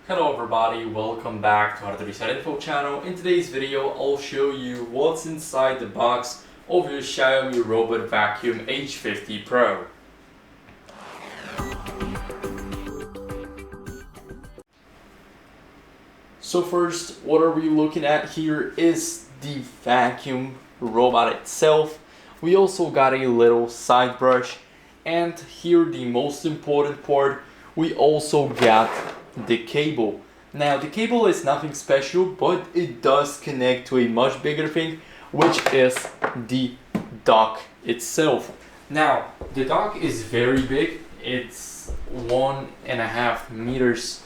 Hello everybody, welcome back to HardReset.Info channel. In today's video, I'll show you what's inside the box of your Xiaomi robot vacuum H50 Pro. So first, what are we looking at here is the vacuum robot itself. We also got a little side brush, and here the most important part, we also got the cable. Now the cable is nothing special, but it does connect to a much bigger thing, which is the dock itself. Now the dock is very big. It's 1.5 meters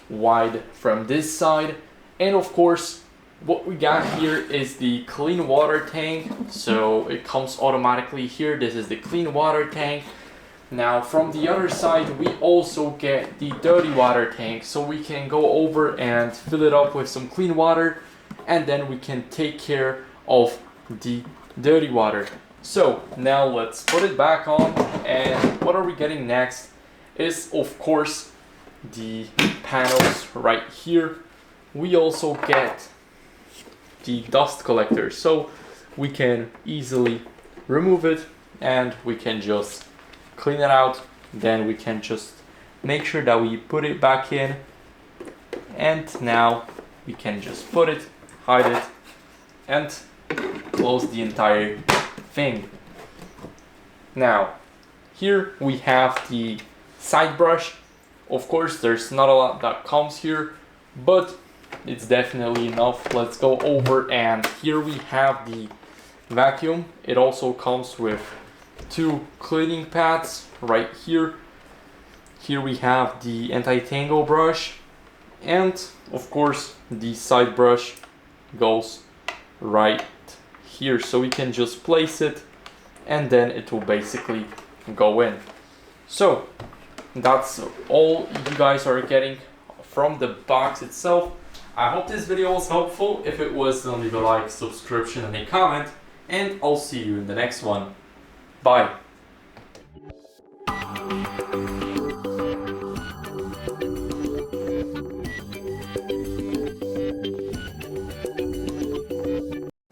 wide from this side, and of course what we got here is the clean water tank, so it comes automatically here. This is the clean water tank. Now from the other side we also get the dirty water tank, so we can go over and fill it up with some clean water, and then we can take care of the dirty water. So now let's put it back on, and what are we getting next is of course the panels right here. We also get the dust collector, so we can easily remove it and we can just clean it out. Then we can just make sure that we put it back in, and now we can just put it, hide it, and close the entire thing. Now here we have the side brush. Of course there's not a lot that comes here, but it's definitely enough. Let's go over, and here we have the vacuum. It also comes with two cleaning pads right here. Here we have the anti-tangle brush, and of course the side brush goes right here, so we can just place it and then it will basically go in. So that's all you guys are getting from the box itself. I hope this video was helpful. If it was, then leave a like, subscription, and a comment, and I'll see you in the next one. Bye.